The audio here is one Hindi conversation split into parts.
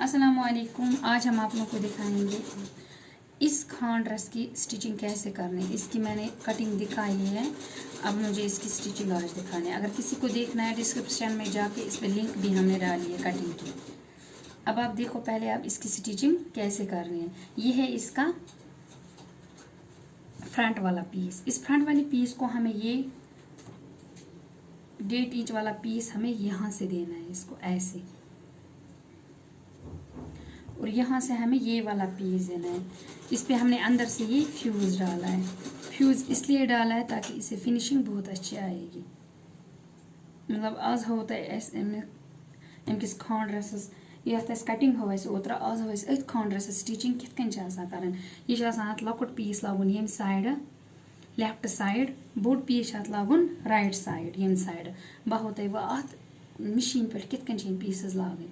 अस्सलामुअलैकुम। आज हम आप लोगों को दिखाएंगे इस खान ड्रेस की स्टिचिंग कैसे करनी है। इसकी मैंने कटिंग दिखाई है, अब मुझे इसकी स्टिचिंग आज दिखानी है। अगर किसी को देखना है डिस्क्रिप्शन में जाके इस पर लिंक भी हमने डाली है कटिंग की। अब आप देखो पहले आप इसकी स्टिचिंग कैसे करनी है। ये है इसका फ्रंट वाला पीस। इस फ्रंट वाले पीस को हमें ये 1.5 इंच वाला पीस हमें यहाँ से देना है, इसको ऐसे, और यहाँ से हमें ये वाला पीस देना है। इस पे हमने अंदर से ये फ्यूज़ डाला है। फ्यूज़ इसलिए डाला है ताकि इसे फिनिशिंग बहुत अच्छी आएगी। मतलब आज होता है अमकिस खान ड्रेसेस यथ कटिंग हो ओतर आज हो अथ खान ड्रेसेस स्टिचिंग कित कन यह लकुट पीस लागुन यम साइड लेफ्ट साइड, बोड़ पीस लागुन राइट साइड यम साइड। बह हो तह वह अत मशीन पे कित कन पीसेस लागन।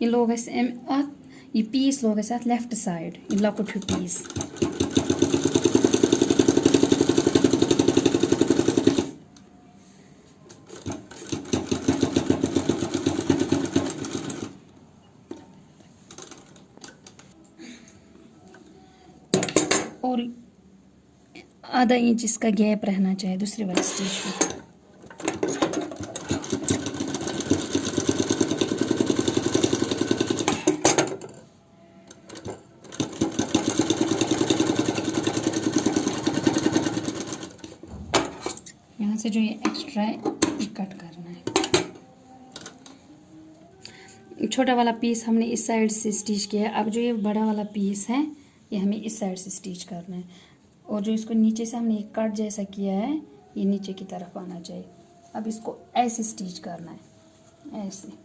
ये लोग ये पीस लोग अत लेफ्ट साइड ये लकुट हूँ पीस। और आधा इंच इसका गैप रहना चाहिए दूसरे वाले स्टिच में। यहाँ से जो ये एक्स्ट्रा है ये कट करना है। छोटा वाला पीस हमने इस साइड से स्टिच किया है। अब जो ये बड़ा वाला पीस है ये हमें इस साइड से स्टिच करना है। और जो इसको नीचे से हमने एक कट जैसा किया है ये नीचे की तरफ आना चाहिए। अब इसको ऐसे स्टिच करना है, ऐसे।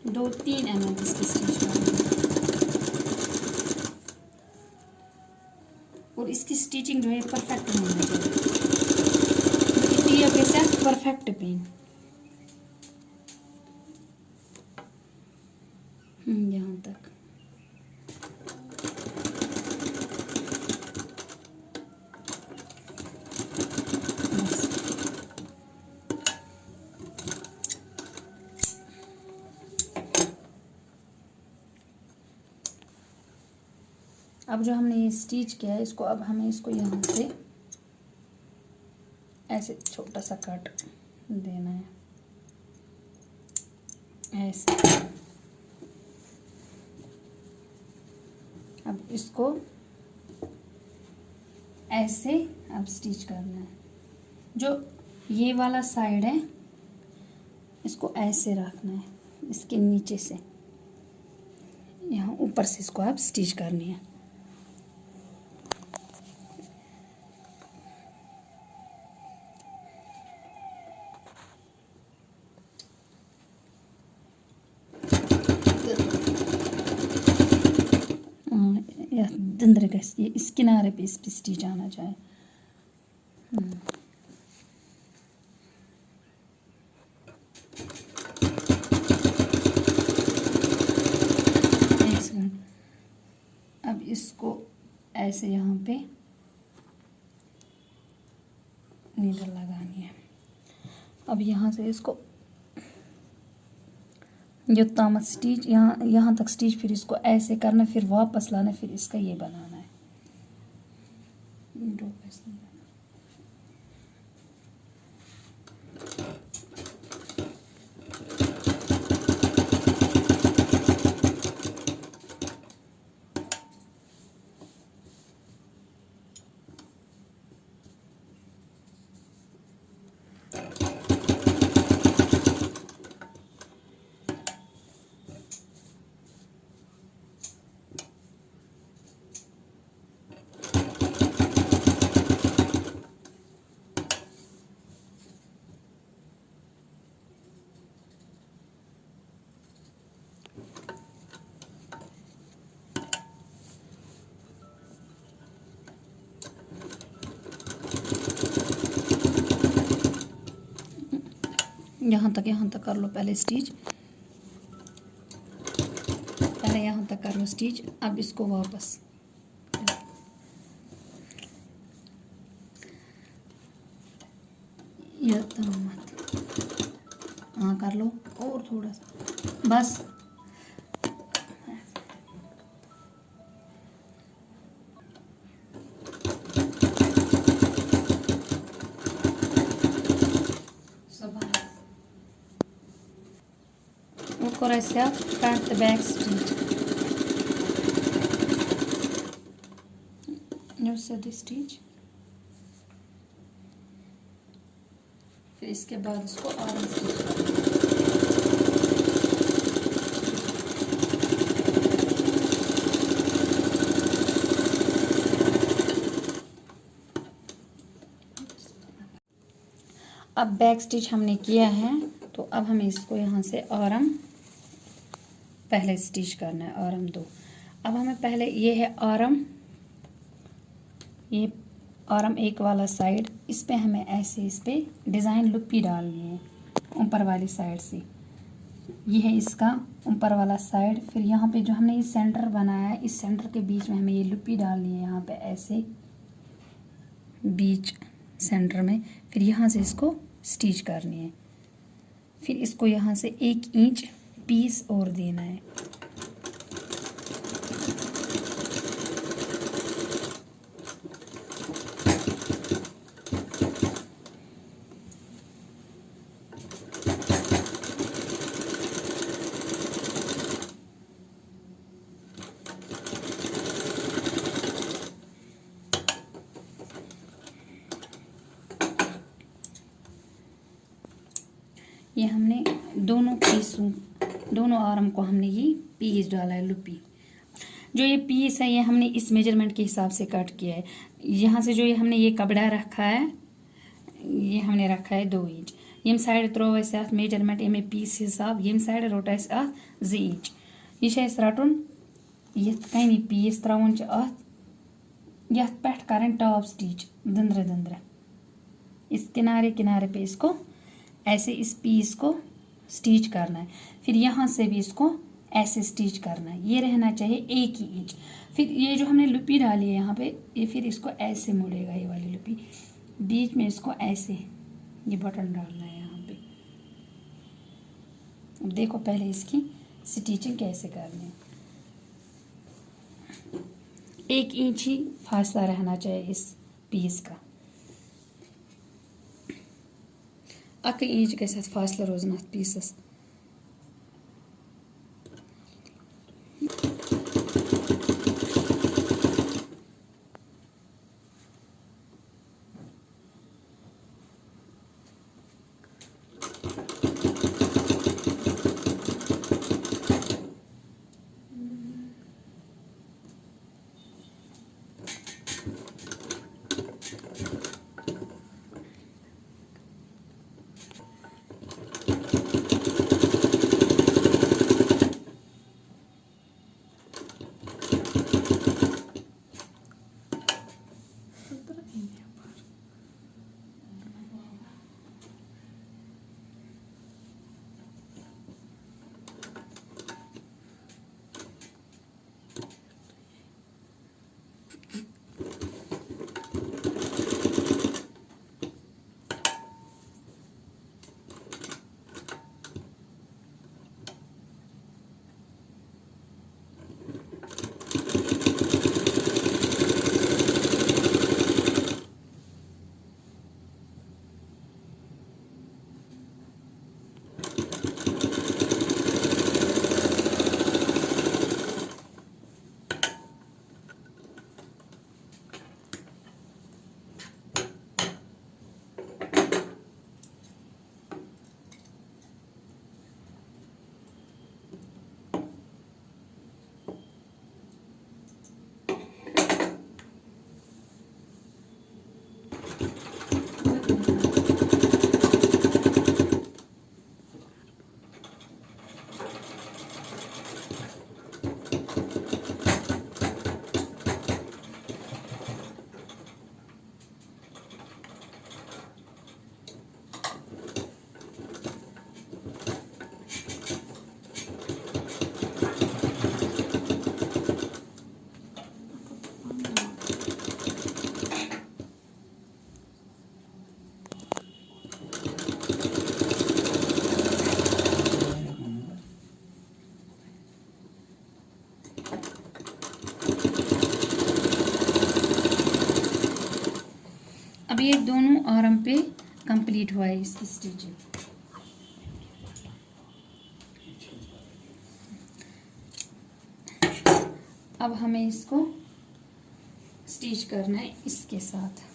दो 3 mm इसकी स्टिच करनी है। और इसकी स्टिचिंग जो है परफेक्ट होना चाहिए, के साथ परफेक्ट पिन। यहाँ तक अब जो हमने ये स्टिच किया है इसको अब हमें इसको यहाँ से ऐसे छोटा सा कट देना है, ऐसे। अब इसको ऐसे अब स्टिच करना है। जो ये वाला साइड है इसको ऐसे रखना है, इसके नीचे से यहाँ ऊपर से इसको आप स्टिच करनी है। अंदर ये इस किनारे पे इस पे स्टिच आना चाहिए। अब इसको ऐसे यहाँ पे नीडल लगानी है। अब यहाँ से इसको जो तामत स्टिच यहाँ तक स्टिच, फिर इसको ऐसे करना, फिर वापस लाना, फिर इसका ये बनाना है। यहाँ तक कर लो पहले स्टिच, पहले यहाँ तक कर लो स्टिच। अब इसको वापस हाँ कर लो और थोड़ा सा बस। और ऐसे आप फ्रंट बैक स्टिच स्टिच, फिर इसके बाद इसको आर्म स्टिच अब बैक स्टिच हमने किया है, तो अब हमें इसको यहाँ से आर्म पहले स्टिच करना है, आर्म 2। अब हमें पहले ये है आर्म, ये आर्म एक वाला साइड, इस पे हमें ऐसे इस पे डिज़ाइन लुप्पी डालनी है ऊपर वाली साइड से। ये है इसका ऊपर वाला साइड। फिर यहाँ पे जो हमने ये सेंटर बनाया है, इस सेंटर के बीच में हमें ये लुप्पी डालनी है, यहाँ पे ऐसे बीच सेंटर में। फिर यहाँ से इसको स्टिच करनी है। फिर इसको यहाँ से 1 इंच पीस और देना है। ये हमने दोनों पीसों, दोनों आर्म को हमने ये पीस डाला है लुपी। जो ये पीस है ये हमने इस मेजरमेंट के हिसाब से कट किया है। यहाँ से जो ये हमने ये कपड़ा रखा है, ये हमने रखा है 2 इंच। यम साइड त्रो वैसे अत मेजरमेंट यमे पीस हिसाब, यम साइड रोट अस अत 2 इंच। यह रटन यथ कनी पीस त्रवन अत, यथ पेठ करन टॉप स्टिच दंद्रे दंद्रे, इस किनारे किनारे पे इसको ऐसे इस पीस को स्टिच करना है। फिर यहाँ से भी इसको ऐसे स्टिच करना है। ये रहना चाहिए 1 ही इंच। फिर ये जो हमने लुपी डाली है यहाँ पे, ये फिर इसको ऐसे मुड़ेगा, ये वाली लुपी बीच में इसको ऐसे ये बटन डालना है यहाँ पे। अब देखो पहले इसकी स्टिचिंग कैसे करनी है। 1 इंच ही फासला रहना चाहिए इस पीस का। 1 इंच के साथ फासला रोजन अथ पीसस। अब ये दोनों आर्म पे कंप्लीट हुआ है इसकी स्टिचिंग। अब हमें इसको स्टिच करना है इसके साथ।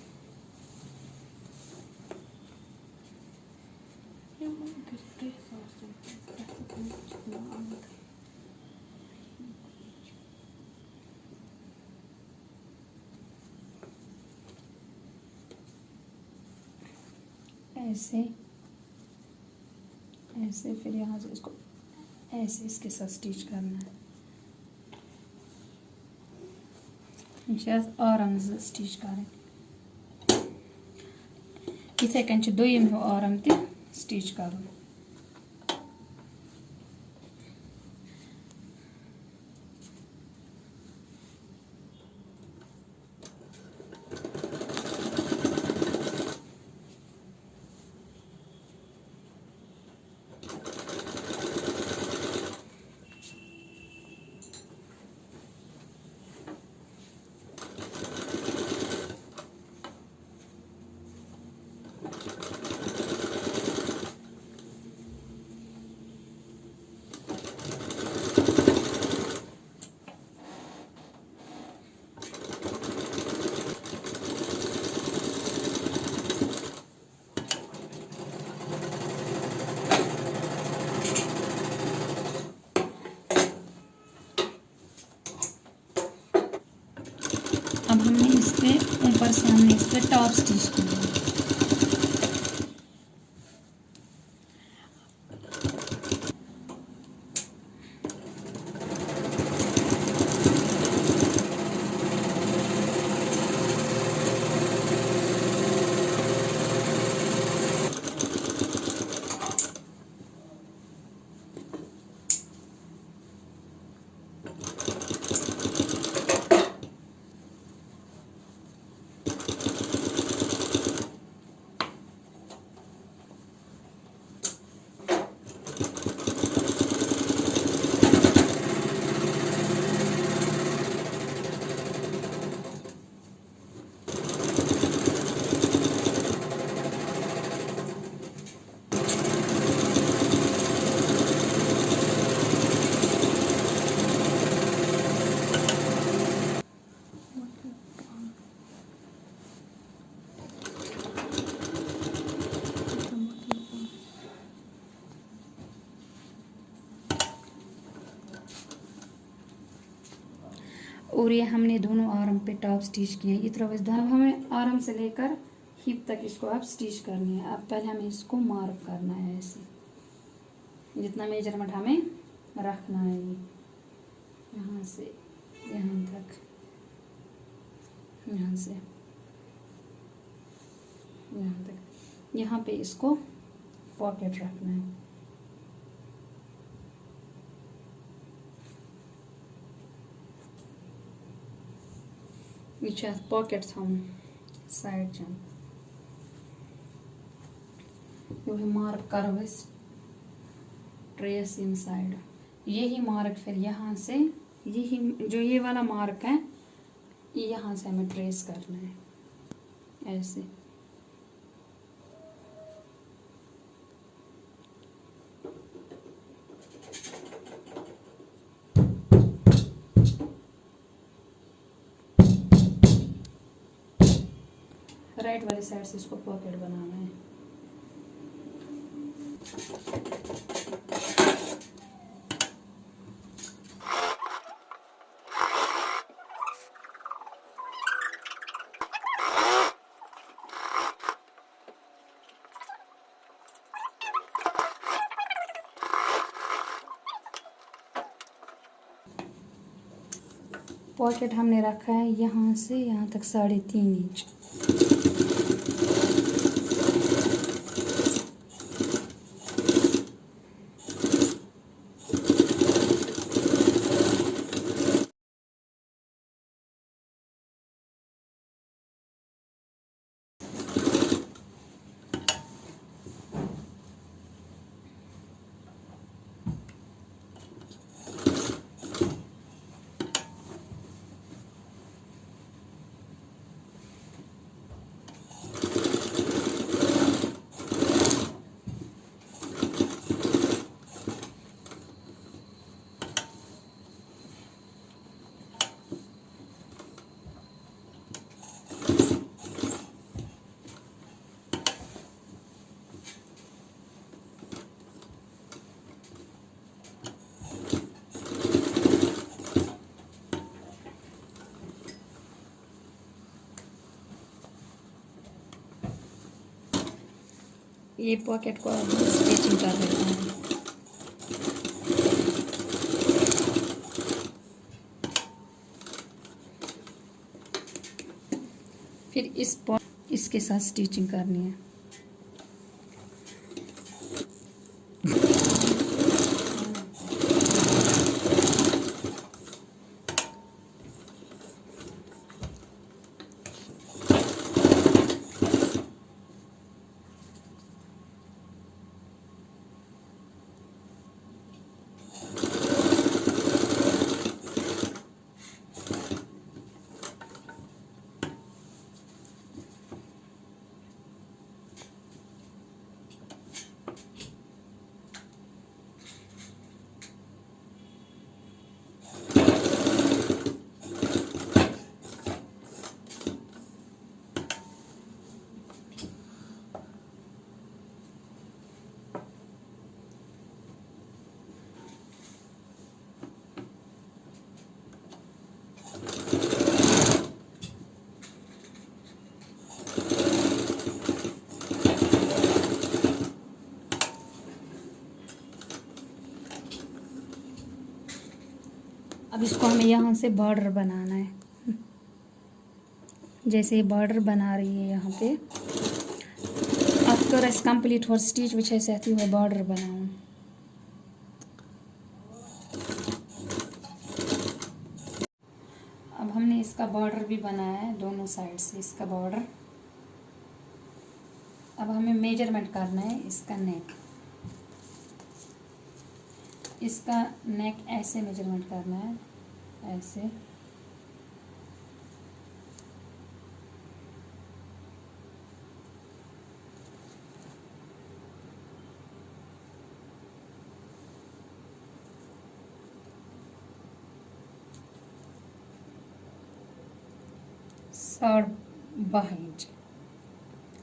ऐसे ऐसे, फिर यहाँ से इसको ऐसे इसके साथ स्टिच करना है। आराम से स्टिच करें। इथे कन दोयम हो आराम ते स्टिच करूँ। अब हमने इस पे ऊपर से हमने इस पे टॉप स्टिच किया। और ये हमने दोनों आर्म पे टॉप स्टिच किए। इतना बस दोनों हमें आर्म से लेकर हिप तक इसको अब स्टिच करनी है। अब पहले हमें इसको मार्क करना है ऐसे, जितना मेजरमेंट हमें रखना है, ये यहाँ से यहाँ तक, यहाँ से यहाँ तक। यहाँ पे इसको पॉकेट रखना है। यह पॉकेट थम साइड जन यही मार्क करो इस ट्रेस इनसाइड। यही मार्क फिर यहाँ से यही जो ये वाला मार्क है यहाँ से हमें ट्रेस करना है ऐसे। राइट वाली साइड से इसको पॉकेट बनाना है। पॉकेट हमने रखा है यहाँ से यहाँ तक 3.5 इंच। ये पॉकेट को अब स्टिचिंग कर देते हैं। फिर इसके साथ स्टिचिंग करनी है। अब इसको हमें यहाँ से बॉर्डर बनाना है। जैसे बॉर्डर बना रही है यहाँ पे, आफ्टर कंप्लीट और स्टिच विच चाहती हूँ बॉर्डर बनाऊँ। अब हमने इसका बॉर्डर भी बनाया है, दोनों साइड से इसका बॉर्डर। अब हमें मेजरमेंट करना है इसका नेक। इसका नेक ऐसे मेजरमेंट करना है, ऐसे।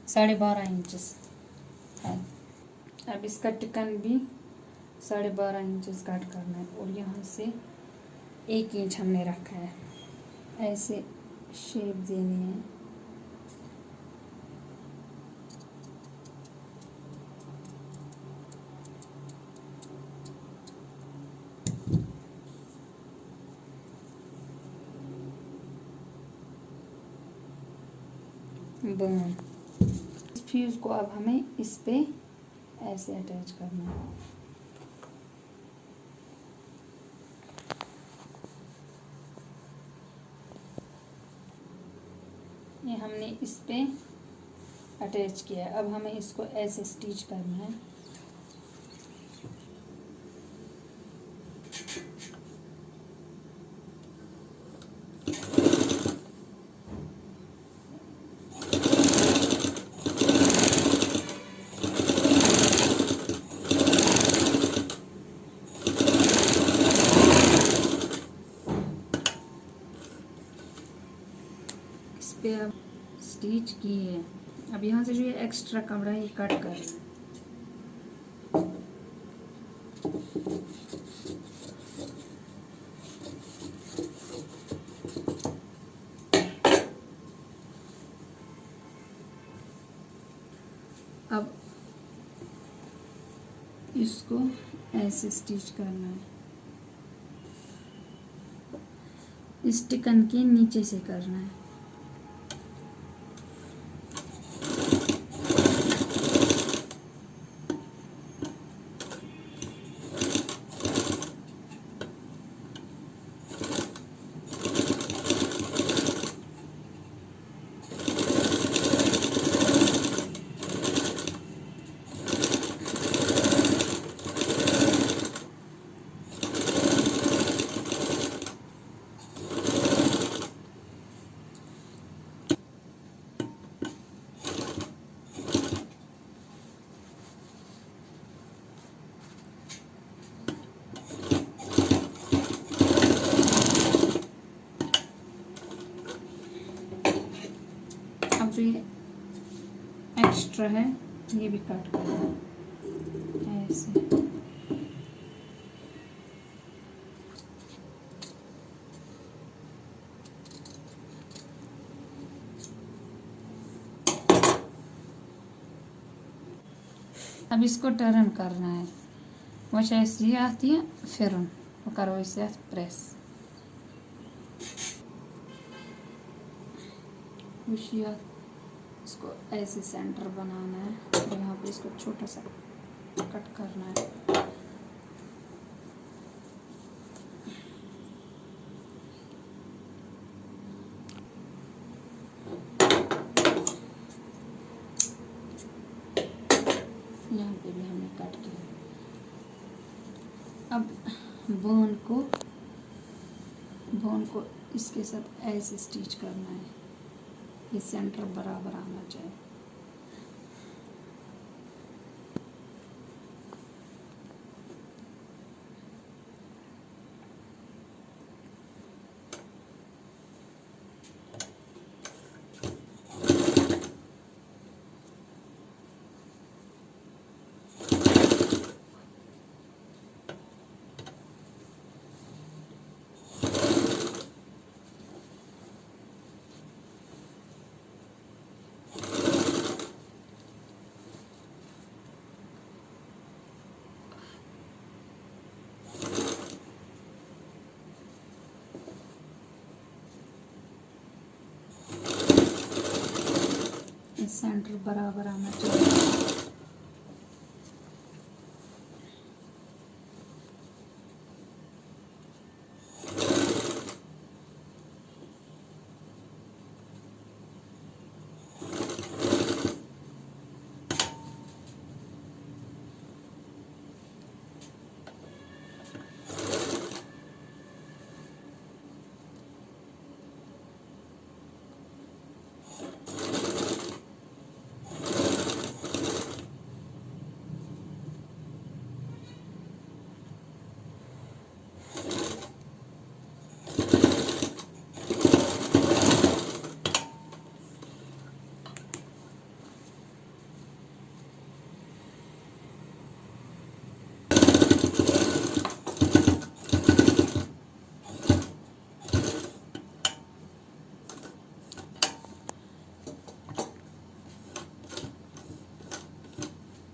साढ़े 12 इंचेस है। अब इसका टिकन भी 12.5 इंचेस कट करना है और यहाँ से 1 इंच हमने रखा है। ऐसे शेप देनी है। बूम। इस फ्यूज़ को अब हमें इस पे ऐसे अटैच करना है। ये हमने इस पे अटैच किया है। अब हमें इसको ऐसे स्टिच करना है। इस पे अब स्टिच किए है। अब यहाँ से जो ये एक्स्ट्रा कपड़ा है ये कट करना है। अब इसको ऐसे स्टिच करना है, इस टिकन के नीचे से करना है। जो ये एक्स्ट्रा है ये भी कट करना है ऐसे। अब इसको टर्न करना है। वो ऐसे ही आती है फिर वो करो इसे प्रेस। इसको ऐसे सेंटर बनाना है और यहाँ पे इसको छोटा सा कट करना है। यहाँ पे भी हमने कट किया। अब बोन को इसके साथ ऐसे स्टिच करना है। ये सेंटर बराबर आना चाहिए। सेंटर बराबर आना चाहिए।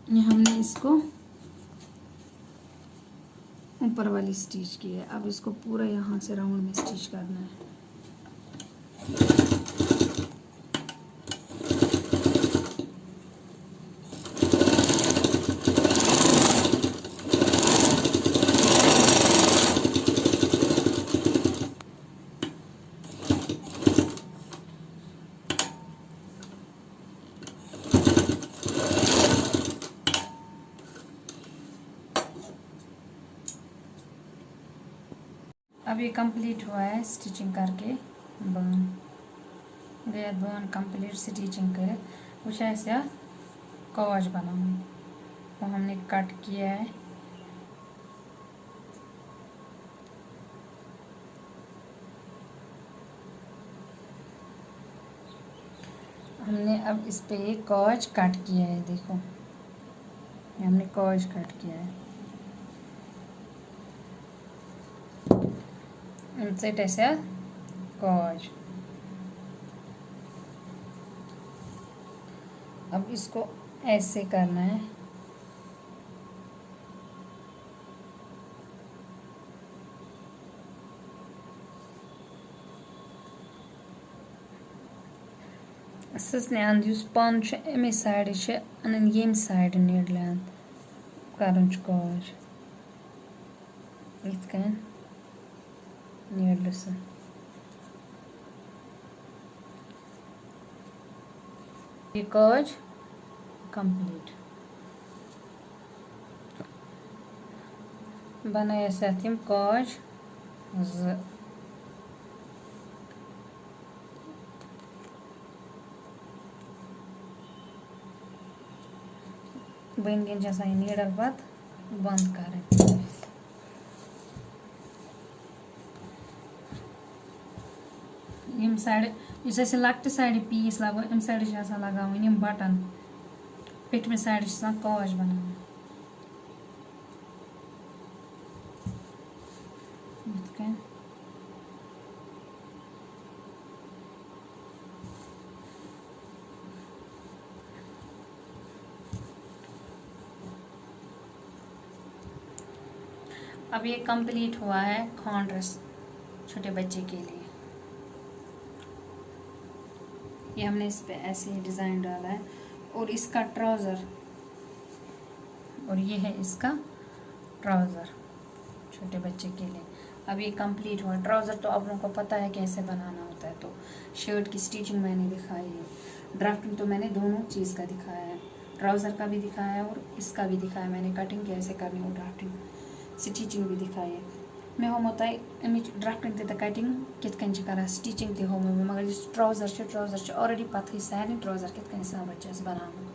ये हमने इसको ऊपर वाली स्टिच की है। अब इसको पूरा यहाँ से राउंड में स्टिच करना है। अब ये कंप्लीट हुआ है स्टिचिंग करके। बन कंप्लीट स्टिचिंग करे कुछ ऐसा कवच बनाऊंगी। वो हमने कट किया है। हमने अब इस पे एक कवच कट किया है। देखो हमने कवच कट किया है। इनसेट ऐसा कवच। अब इसको ऐसे करना है। अंद पन अमे साइड अन ये साइड नीडल अंद कर कवच इत नीडल सह ये कवच कंप्लीट बनाया साथ यम कवच बन गन नीडल पत बंद कर। यम साइड इस लक्ट साइड पीस लगो अम साइड लगावन बटन पेटमे साइड कवच बना। अब ये कंप्लीट हुआ है खॉन ड्रेस छोटे बच्चे के लिए। ये हमने इस पे ऐसे ही डिज़ाइन डाला है और इसका ट्राउज़र, और ये है इसका ट्राउज़र छोटे बच्चे के लिए। अब ये कंप्लीट हुआ ट्राउज़र, तो आप लोगों को पता है कैसे बनाना होता है। तो शर्ट की स्टिचिंग मैंने दिखाई है, ड्राफ्टिंग तो मैंने दोनों चीज़ का दिखाया है, ट्राउज़र का भी दिखाया है और इसका भी दिखाया मैंने, कटिंग कैसे करनी हो, ड्राफ्टिंग स्टिचिंग भी दिखाई है। मैं हम होता है अमिच ड्राफ्टिंग ते कटिंग कित कन करा, स्टिचिंग ते हो मगर ट्राउज़र ऑलरेडी पता ही सारे ट्राउज़र कित कन बच्चे बनाना।